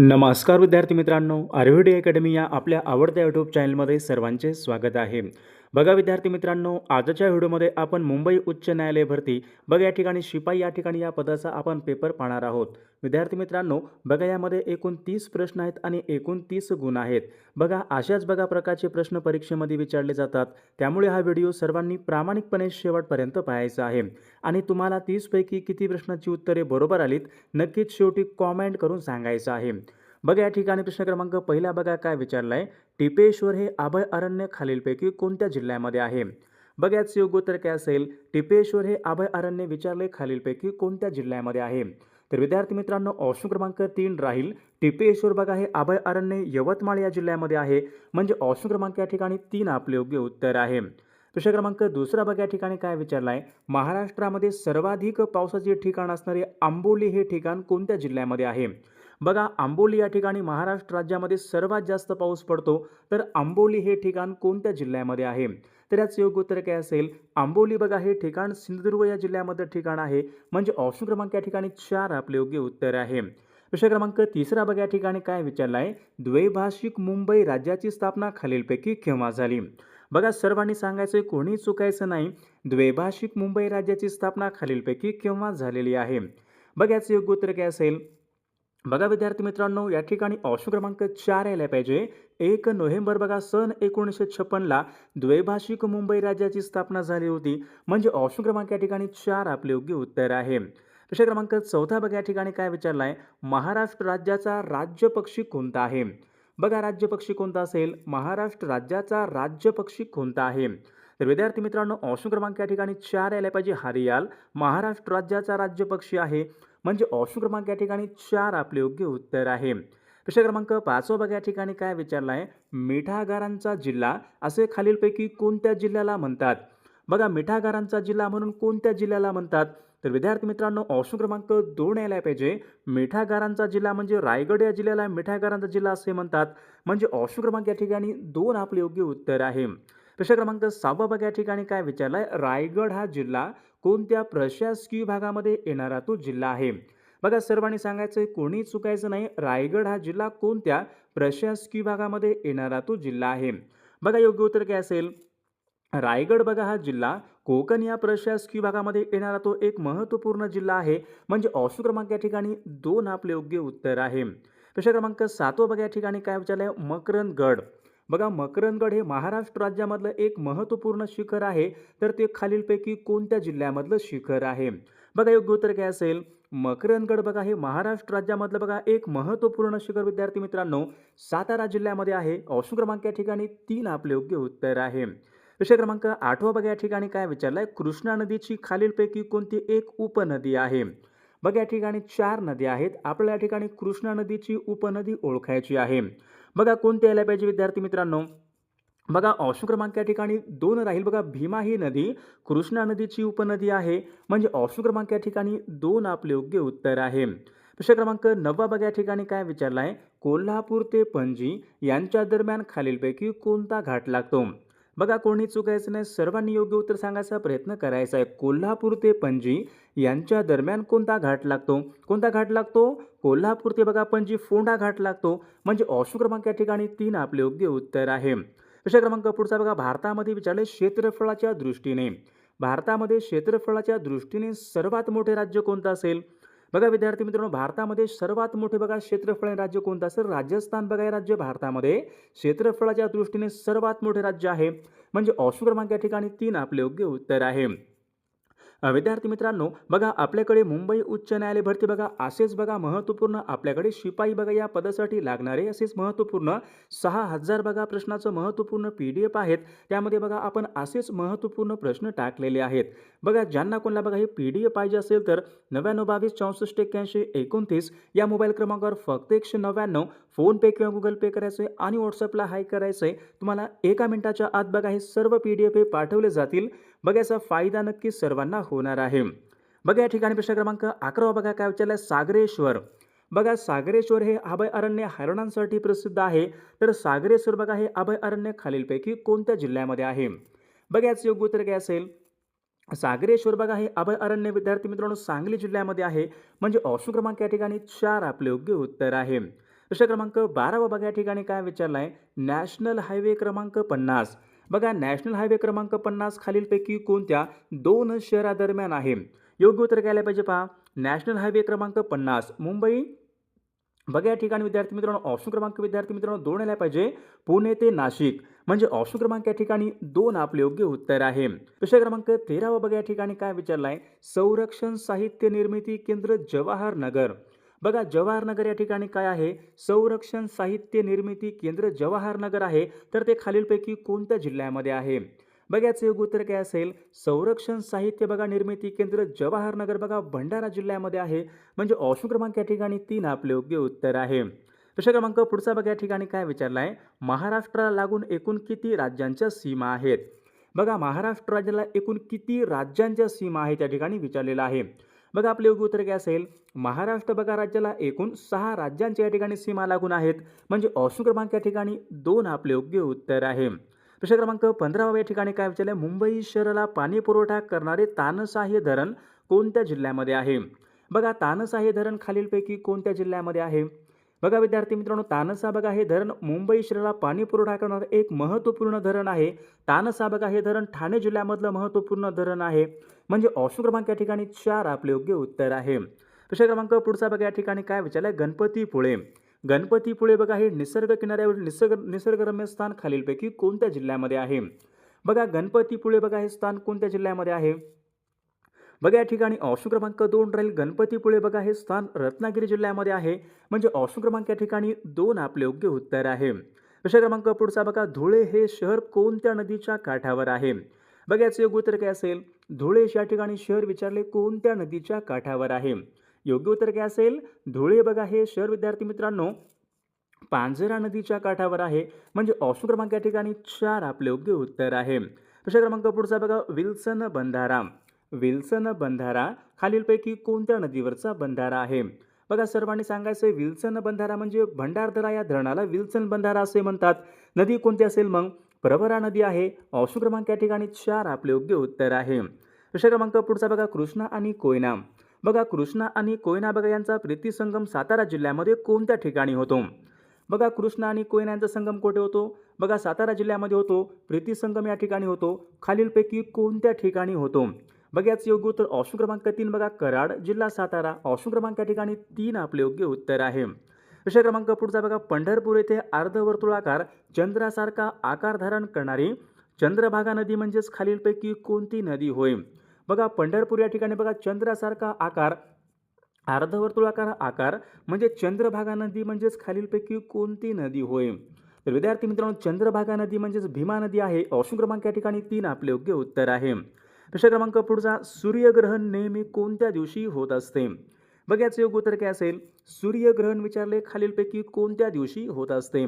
नमस्कार विद्यार्थी मित्रांनो, आर्विडी अकॅडमी या आपल्या आवडत्या यूट्यूब चॅनलमध्ये सर्वांचे स्वागत आहे. बघा विद्यार्थी मित्रांनो, आजच्या व्हिडिओमध्ये आपण मुंबई उच्च न्यायालय भरती बघा या ठिकाणी शिपाई या ठिकाणी या पदाचा आपण पेपर पाहणार आहोत. विद्यार्थी मित्रांनो, बघा यामध्ये एकूण 30 प्रश्न आहेत आणि एकूण 30 गुण आहेत. बघा अशाच प्रकारचे प्रश्न परीक्षेमध्ये विचारले जातात. त्यामुळे हा व्हिडिओ सर्वांनी प्रामाणिकपणे शेवटपर्यंत पाहायचा आहे आणि तुम्हाला 30 पैकी किती प्रश्नांची उत्तरे बरोबर आलीत नक्कीच शेवटी कॉमेंट करून सांगायचं आहे. बघा या ठिकाणी प्रश्न क्रमांक पहिला बघा काय विचारलाय, टिपेश्वर हे अभय अरण्य खालीलपैकी कोणत्या जिल्ह्यामध्ये आहे? बघा याचं योग्य उत्तर काय असेल, टिपेश्वर हे अभय अरण्य विचारले खालीलपैकी कोणत्या जिल्ह्यामध्ये आहे? तर विद्यार्थी मित्रांनो, ऑप्शन क्रमांक 3 राहील. टिपेश्वर बघा हे अभय अरण्य यवतमाळ या जिल्ह्यामध्ये आहे, म्हणजे ऑप्शन क्रमांक या ठिकाणी 3 आपले योग्य उत्तर आहे. प्रश्न क्रमांक दुसरा बघा या ठिकाणी काय विचारलाय, महाराष्ट्रामध्ये सर्वाधिक पावसाचे ठिकाण असणारे आंबोली हे ठिकाण कोणत्या जिल्ह्यामध्ये आहे? बघा आंबोली या ठिकाणी महाराष्ट्र राज्यामध्ये सर्वात जास्त पाऊस पडतो, तर आंबोली हे ठिकाण कोणत्या जिल्ह्यामध्ये आहे? तर याचं योग्य उत्तर काय असेल, आंबोली बघा हे ठिकाण सिंधुदुर्ग या जिल्ह्यामध्ये ठिकाण आहे, म्हणजे ऑप्शन क्रमांक या ठिकाणी 4 आपले योग्य उत्तर आहे. प्रश्न क्रमांक तिसरा बघा या ठिकाणी काय विचारलाय, द्वैभाषिक मुंबई राज्याची स्थापना खालीलपैकी केव्हा झाली? बघा सर्वांनी सांगायचं कोणी चुकायचं नाही, द्वैभाषिक मुंबई राज्याची स्थापना खालीलपैकी केव्हा झालेली आहे? बघा याचं योग्य उत्तर काय असेल, बघा विद्यार्थी मित्रांनो, या ठिकाणी ऑप्शन क्रमांक 4 यायला पाहिजे. 1 नोव्हेंबर बघा सन 1956ला द्वैभाषिक मुंबई राज्याची स्थापना झाली होती, म्हणजे ऑप्शन क्रमांक या ठिकाणी 4 आपले योग्य उत्तर आहे. प्रश्न क्रमांक चौथा बघा या ठिकाणी काय विचारलाय, महाराष्ट्र राज्याचा राज्य पक्षी कोणता आहे? बघा राज्य पक्षी कोणता असेल, महाराष्ट्र राज्याचा राज्य पक्षी कोणता आहे? तर विद्यार्थी मित्रांनो, ऑप्शन क्रमांक या ठिकाणी 4 यायला पाहिजे, हरियाल. महाराष्ट्र राज्याचा राज्य पक्षी आहे, म्हणजे ऑप्शन क्रमांक या ठिकाणी 4 आपले योग्य उत्तर आहे. प्रश्न क्रमांक 5 बघा या ठिकाणी काय विचारलाय, मिठागरांचा जिल्हा असे खालीलपैकी कोणत्या जिल्ह्याला म्हणतात? बघा मिठागरांचा जिल्हा म्हणून कोणत्या जिल्ह्याला म्हणतात? तर विद्यार्थी मित्रांनो, ऑप्शन क्रमांक 2 यायला पाहिजे. मिठागरांचा जिल्हा म्हणजे रायगड या जिल्ह्याला मिठागरांचा जिल्हा असे म्हणतात, म्हणजे ऑप्शन क्रमांक या ठिकाणी 2 आपले योग्य उत्तर आहे. प्रश्न क्रमांक 6 बघा या ठिकाणी काय विचारलाय, रायगड हा जिल्हा कोणत्या प्रशासकीय विभागामध्ये येणारा तो जिल्हा आहे? बघा सर्वांनी सांगायचं कोणी चुकायचं नाही, रायगड हा जिल्हा कोणत्या प्रशासकीय विभागामध्ये येणारा तो जिल्हा आहे? बघा योग्य उत्तर काय असेल, रायगड बघा हा जिल्हा कोकण या प्रशासकीय विभागामध्ये येणारा तो एक महत्त्वपूर्ण जिल्हा आहे, म्हणजे ऑप्शन क्रमांक या ठिकाणी 2 आपले योग्य उत्तर आहे. प्रश्न क्रमांक 7 बघा या ठिकाणी काय विचारलंय, मकरंदगड. बघा मकरंदगड हे महाराष्ट्र राज्यामधलं एक महत्त्वपूर्ण शिखर आहे, तर ते खालीलपैकी कोणत्या जिल्ह्यामधलं शिखर आहे? बघा योग्य उत्तर काय असेल, मकरंदगड बघा हे महाराष्ट्र राज्यामधलं बघा एक महत्त्वपूर्ण शिखर विद्यार्थी मित्रांनो सातारा जिल्ह्यामध्ये आहे. ऑप्शन क्रमांक या ठिकाणी 3 आपले योग्य उत्तर आहे. प्रश्न क्रमांक 8 बघा या ठिकाणी काय विचारलाय, कृष्णा नदीची खालीलपैकी कोणती एक उपनदी आहे? बघा या ठिकाणी 4 नद्या आहेत, आपल्याला या ठिकाणी कृष्णा नदीची उपनदी ओळखायची आहे. बघा कोणती यायला पाहिजे विद्यार्थी मित्रांनो, बघा ऑप्शन क्रमांक या ठिकाणी 2 राहील. बघा भीमा ही नदी कृष्णा नदीची उपनदी आहे, म्हणजे ऑप्शन क्रमांक या ठिकाणी 2 आपले योग्य उत्तर आहे. प्रश्न क्रमांक 9 बघा या ठिकाणी काय विचारलाय, कोल्हापूर ते पणजी यांच्या दरम्यान खालीलपैकी कोणता घाट लागतो? बघा कोणी चुकायचं नाही, सर्वांनी योग्य उत्तर सांगायचा प्रयत्न करायचा आहे. कोल्हापूर ते पणजी यांच्या दरम्यान कोणता घाट लागतो? कोणता घाट लागतो? कोल्हापूर ते बघा पणजी फोंडा घाट लागतो, म्हणजे ऑप्शन क्रमांक या ठिकाणी 3 आपले योग्य उत्तर आहे. प्रश्न क्रमांक पुढचा बघा, भारतामध्ये विचारले क्षेत्रफळाच्या दृष्टीने सर्वात मोठे राज्य कोणतं असेल? बघा विद्यार्थी मित्रांनो, भारतामध्ये सर्वात मोठे बघा क्षेत्रफळ राज्य कोणतं असेल? राजस्थान बघा हे राज्य भारतामध्ये क्षेत्रफळाच्या दृष्टीने सर्वात मोठे राज्य आहे, म्हणजे ऑप्शन क्रमांक या ठिकाणी 3 आपले योग्य उत्तर आहे. विद्यार्थी मित्रांनो, बघा आपल्याकडे मुंबई उच्च न्यायालय भरती बघा असेच बघा महत्त्वपूर्ण आपल्याकडे शिपाई बघा या पदासाठी लागणारे असेच महत्त्वपूर्ण 6000 बघा प्रश्नाचं महत्त्वपूर्ण PDF आहेत. त्यामध्ये बघा आपण असेच महत्त्वपूर्ण प्रश्न टाकलेले आहेत. बघा ज्यांना कोणाला बघा हे PDF पाहिजे असेल तर 9922648129 या मोबाईल क्रमांकावर फक्त 199 फोनपे किंवा गुगल पे करायचं आहे आणि व्हॉट्सअपला हाय करायचं आहे. तुम्हाला 1 मिनिटाच्या आत बघा हे सर्व PDF हे पाठवले जातील. बघा याचा फायदा नक्कीच सर्वांना होणार आहे. बघा या ठिकाणी प्रश्न क्रमांक 11 बघा काय विचारलाय, सागरेश्वर. बघा सागरेश्वर हे अभय अरण्य हरणांसाठी प्रसिद्ध आहे, तर सागरेश्वर बघा हे अभय अरण्य खालीलपैकी कोणत्या जिल्ह्यामध्ये आहे? बघा याचं योग्य उत्तर काय असेल, सागरेश्वर बघा हे अभय अरण्य विद्यार्थी मित्रांनो सांगली जिल्ह्यामध्ये आहे, म्हणजे ऑप्शन क्रमांक या ठिकाणी 4 आपले योग्य उत्तर आहे. प्रश्न क्रमांक 12 बघा या ठिकाणी काय विचारलं आहे, नॅशनल हायवे क्रमांक 50. बघा नॅशनल हायवे क्रमांक 50 खालीलपैकी कोणत्या दोन शहरादरम्यान आहे? योग्य उत्तर काय आलं पाहिजे पहा, नॅशनल हायवे क्रमांक 50 मुंबई. बघा या ठिकाणी विद्यार्थी मित्रांनो ऑप्शन क्रमांक विद्यार्थी मित्रांनो 2 आला पाहिजे, पुणे ते नाशिक. म्हणजे ऑप्शन क्रमांक या ठिकाणी 2 आपले योग्य उत्तर आहे. प्रश्न क्रमांक 13 बघा या ठिकाणी काय विचारलं आहे, संरक्षण साहित्य निर्मिती केंद्र जवाहर नगर. बघा जवाहर नगर या ठिकाणी काय आहे, संरक्षण साहित्य निर्मिती केंद्र जवाहर नगर आहे. तर ते खालीलपैकी कोणत्या जिल्ह्यामध्ये आहे? बघा याचं योग्य उत्तर काय असेल, संरक्षण साहित्य बघा निर्मिती केंद्र जवाहर नगर बघा भंडारा जिल्ह्यामध्ये आहे. म्हणजे ऑप्शन क्रमांक या ठिकाणी 3 आपले योग्य उत्तर आहे. प्रश्न क्रमांक पुढचा बघा या ठिकाणी काय विचारला आहे, महाराष्ट्राला लागून एकूण किती राज्यांच्या सीमा आहेत? बघा महाराष्ट्र राज्याला एकूण किती राज्यांच्या सीमा आहेत या ठिकाणी विचारलेलं आहे. बघा आपले योग्य उत्तर काय असेल, महाराष्ट्र बघा राज्याला एकूण 6 राज्यांच्या या ठिकाणी सीमा लागून आहेत. म्हणजे ऑप्शन क्रमांक या ठिकाणी 2 आपले योग्य उत्तर आहे. प्रश्न क्रमांक 15 या ठिकाणी काय विचारले, मुंबई शहराला पाणी पुरवठा करणारे तानसाह्य धरण कोणत्या जिल्ह्यामध्ये आहे? बघा तानसाह्य धरण खालीलपैकी कोणत्या जिल्ह्यामध्ये आहे? बघा विद्यार्थी मित्रांनो तानसा बघा हे धरण मुंबई शहराला पाणी पुरवठा करणारे एक महत्त्वपूर्ण धरण आहे. तानसा बघा हे धरण ठाणे जिल्ह्यामधलं महत्त्वपूर्ण धरण आहे. म्हणजे ऑप्शन क्रमांक या ठिकाणी 4 आपले योग्य उत्तर आहे. प्रश्न क्रमांक पुढचा बघा या ठिकाणी काय विचारलंय, गणपतीपुळे. गणपतीपुळे बघा हे निसर्ग किनाऱ्यावरील निसर्गरम्य स्थान खालीलपैकी कोणत्या जिल्ह्यामध्ये आहे? बघा गणपतीपुळे बघा हे स्थान कोणत्या जिल्ह्यामध्ये आहे? बघा या ठिकाणी ऑप्शन क्रमांक 2 राहील, गणपतीपुळे बघा हे स्थान रत्नागिरी जिल्ह्यामध्ये आहे. म्हणजे ऑप्शन क्रमांक या ठिकाणी 2 आपले योग्य उत्तर आहे. प्रश्न क्रमांक पुढचा बघा, धुळे हे शहर कोणत्या नदीच्या काठावर आहे? बघा याचं योग्य उत्तर काय असेल, धुळे या ठिकाणी शहर विचारले कोणत्या नदीच्या काठावर आहे? योग्य उत्तर काय असेल, धुळे बघा हे शहर विद्यार्थी मित्रांनो पांझरा नदीच्या काठावर आहे. म्हणजे ऑप्शन क्रमांक या ठिकाणी 4 आपले योग्य उत्तर आहे. प्रश्न क्रमांक पुढचा बघा, विल्सन बंधारा. विल्सन बंधारा खालीलपैकी कोणत्या नदीवरचा बंधारा आहे? बघा सर्वांनी सांगायचं आहे, विल्सन बंधारा म्हणजे भंडारदरा या धरणाला विल्सन बंधारा असे म्हणतात. नदी कोणती असेल मग? प्रवरा नदी आहे. ऑप्शन क्रमांक या ठिकाणी 4 आपले योग्य उत्तर आहे. प्रश्न क्रमांक पुढचा बघा, कृष्णा आणि कोयना. बघा कृष्णा आणि कोयना बघा यांचा प्रीतिसंगम सातारा जिल्ह्यामध्ये कोणत्या ठिकाणी होतो? बघा कृष्णा आणि कोयना यांचा संगम कुठे होतो? बघा सातारा जिल्ह्यामध्ये होतो. प्रीतिसंगम या ठिकाणी होतो. खालीलपैकी कोणत्या ठिकाणी होतो? बघा याचं योग्य उत्तर ऑप्शन क्रमांक 3 बघा कराड जिल्हा सातारा. ऑप्शन क्रमांक या ठिकाणी 3 आपले योग्य उत्तर आहे. प्रश्न क्रमांक पुढचा बघा, पंढरपूर येथे अर्धवर्तुळाकार चंद्रासारखा आकार धारण करणारी चंद्रभागा नदी म्हणजेच खालीलपैकी कोणती नदी होय? बघा पंढरपूर या ठिकाणी बघा चंद्रासारखा आकार अर्धवर्तुळाकार आकार म्हणजे चंद्रभागा नदी म्हणजेच खालीलपैकी कोणती नदी होय? तर विद्यार्थी मित्रांनो चंद्रभागा नदी म्हणजेच भीमा नदी आहे. ऑप्शन क्रमांक या ठिकाणी 3 आपले योग्य उत्तर आहे. प्रश्न क्रमांक पुढचा, सूर्यग्रहण नेहमी कोणत्या दिवशी होत असते? बघा याचं योग्य उत्तर काय असेल, सूर्यग्रहण विचारले खालीलपैकी कोणत्या दिवशी होत असते?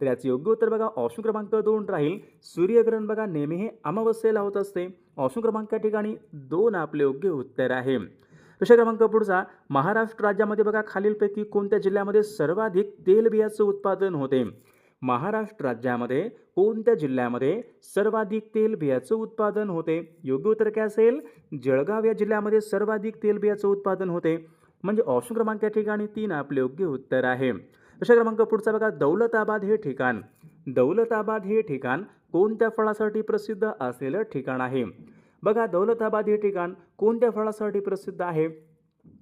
तर याचं योग्य उत्तर बघा ऑप्शन क्रमांक 2 राहील, सूर्यग्रहण बघा नेहमी हे अमावस्येला होत असते. ऑप्शन क्रमांक या ठिकाणी 2 आपले योग्य उत्तर आहे. प्रश्न क्रमांक पुढचा, महाराष्ट्र राज्यामध्ये बघा खालीलपैकी कोणत्या जिल्ह्यामध्ये सर्वाधिक तेलबियाचं उत्पादन होते? महाराष्ट्र राज्यामध्ये कोणत्या जिल्ह्यामध्ये सर्वाधिक तेलबियाचं उत्पादन होते? योग्य उत्तर काय असेल, जळगाव या जिल्ह्यामध्ये सर्वाधिक तेलबियाचं उत्पादन होते. म्हणजे ऑप्शन क्रमांक या ठिकाणी 3 आपले योग्य उत्तर आहे. प्रश्न क्रमांक पुढचा बघा, दौलताबाद हे ठिकाण. दौलताबाद हे ठिकाण कोणत्या फळासाठी प्रसिद्ध असलेलं ठिकाण आहे? बघा दौलताबाद हे ठिकाण कोणत्या फळासाठी प्रसिद्ध आहे?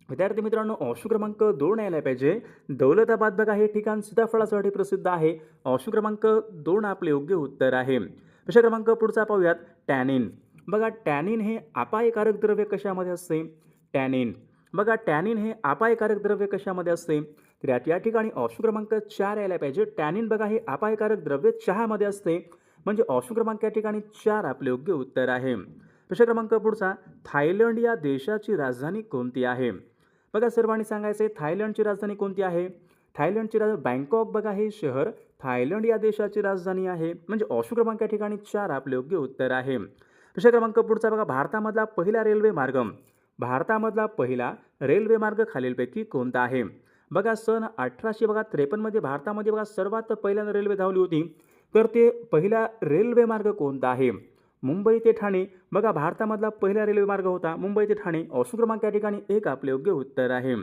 विद्यार्थी मित्रांनो ऑप्शन क्रमांक 2 यायला पाहिजे. दौलताबाद बघा हे ठिकाण सीताफळासाठी प्रसिद्ध आहे. ऑप्शन क्रमांक 2 आपले योग्य उत्तर आहे. प्रश्न क्रमांक पुढचा पाहूयात, टॅनिन. बघा टॅनिन हे अपायकारक द्रव्य कशामध्ये असते? टॅनिन बघा टॅनिन हे अपायकारक द्रव्य कशामध्ये असते? तर या ठिकाणी ऑप्शन क्रमांक 4 यायला पाहिजे. टॅनिन बघा हे अपायकारक द्रव्य चहामध्ये असते. म्हणजे ऑप्शन क्रमांक या ठिकाणी 4 आपले योग्य उत्तर आहे. प्रश्न क्रमांक पुढचा, थायलंड या देशाची राजधानी कोणती आहे? बघा सर्वांनी सांगायचे थायलंडची राजधानी कोणती आहे? थायलंडची राजधानी बँकॉक बघा हे शहर थायलंड या देशाची राजधानी आहे. म्हणजे ऑप्शन क्रमांक या ठिकाणी 4 आपले योग्य उत्तर आहे. प्रश्न क्रमांक पुढचा बघा, भारतामधला पहिला रेल्वे मार्ग. भारतामधला पहिला रेल्वे मार्ग खालीलपैकी कोणता आहे? बघा सन 1853 मध्ये भारतामध्ये बघा सर्वात पहिल्यांदा रेल्वे धावली होती. तर ते पहिला रेल्वे मार्ग कोणता आहे? मुंबई ते ठाणे बघा भारतामधला पहिला रेल्वे मार्ग होता मुंबई ते ठाणे. ऑप्शन क्रमांक या ठिकाणी 1 आपले योग्य उत्तर आहे.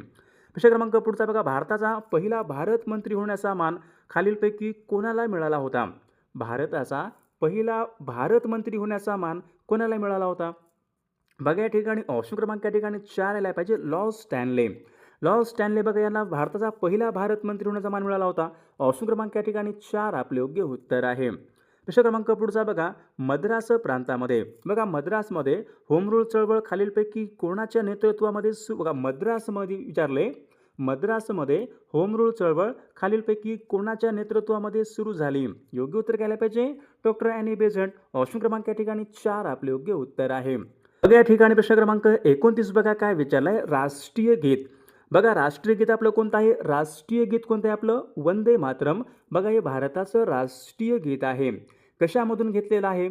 प्रश्न क्रमांक पुढचा बघा, भारताचा पहिला भारत मंत्री होण्याचा मान खालीलपैकी कोणाला मिळाला होता? भारताचा पहिला भारत मंत्री होण्याचा मान कोणाला मिळाला होता? बघा या ठिकाणी ऑप्शन क्रमांक या ठिकाणी 4 यायला पाहिजे, लॉर्ड स्टॅनले. लॉर्ड स्टॅनले बघा यांना भारताचा पहिला भारत मंत्री होण्याचा मान मिळाला होता. ऑप्शन क्रमांक या ठिकाणी 4 आपले योग्य उत्तर आहे. प्रश्न क्रमांक पुढचा बघा, मद्रास प्रांतामध्ये बघा मद्रासमध्ये होम रूल चळवळ खालीलपैकी कोणाच्या नेतृत्वामध्ये बघा मद्रासमध्ये विचारले, मद्रासमध्ये होम रूल चळवळ खालीलपैकी कोणाच्या नेतृत्वामध्ये सुरू झाली? योग्य उत्तर घ्यायला पाहिजे डॉक्टर ॲनी बेझंट. ऑप्शन क्रमांक या ठिकाणी 4 आपले योग्य उत्तर आहे. बघा या ठिकाणी प्रश्न क्रमांक 29 बघा काय विचारलाय, राष्ट्रीय गीत. बघा राष्ट्रीय गीत आपलं कोणतं आहे? राष्ट्रीय गीत कोणतं आहे आपलं? वंदे मातरम. बघा हे भारताचं राष्ट्रीय गीत आहे. कशामधून घेतलेलं आहे?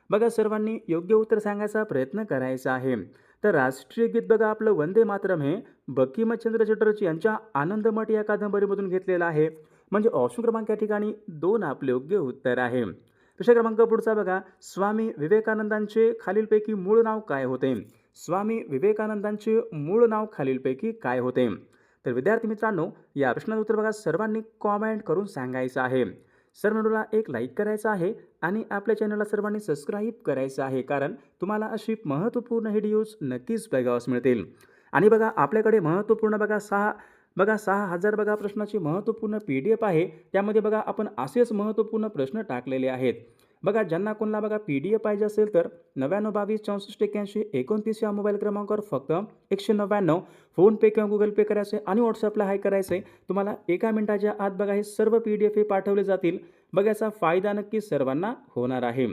बघा सर्वांनी योग्य उत्तर सांगायचा प्रयत्न करायचा आहे. तर राष्ट्रीय गीत बघा आपलं वंदे मातरम हे बंकिमचंद्र चटर्जी यांच्या आनंदमठ या कादंबरीमधून घेतलेलं आहे. म्हणजे ऑप्शन क्रमांक या ठिकाणी 2 आपले योग्य उत्तर आहे. प्रश्न क्रमांक पुढचा बघा, स्वामी विवेकानंदांचे खालीलपैकी मूळ नाव काय होते? स्वामी विवेकानंदांचे मूळ नाव खालीलपैकी काय होते? तर विद्यार्थी मित्रांनो या प्रश्नाचं उत्तर बघा सर्वांनी कॉमेंट करून सांगायचं आहे. सर व्हिडिओला एक लाईक करायचा आहे आणि आपल्या चॅनलला सर्वांनी सबस्क्राईब करायचं आहे, कारण तुम्हाला अशी महत्त्वपूर्ण व्हिडिओज नक्कीच बघावयास मिळतील. आणि बघा आपल्याकडे महत्त्वपूर्ण बघा 6,000 बघा प्रश्नाची महत्त्वपूर्ण PDF आहे. त्यामध्ये बघा आपण असेच महत्त्वपूर्ण प्रश्न टाकलेले आहेत. बघा ज्यांना कोणाला बघा PDF पाहिजे असेल तर 9922648129 या मोबाईल क्रमांकावर फक्त 199 फोनपे किंवा गुगल पे करायचे आणि व्हॉट्सअपला हाय करायचे. तुम्हाला 1 मिनिटाच्या आत बघा हे सर्व PDF हे पाठवले जातील. बघा याचा फायदा नक्की सर्वांना होणार आहे.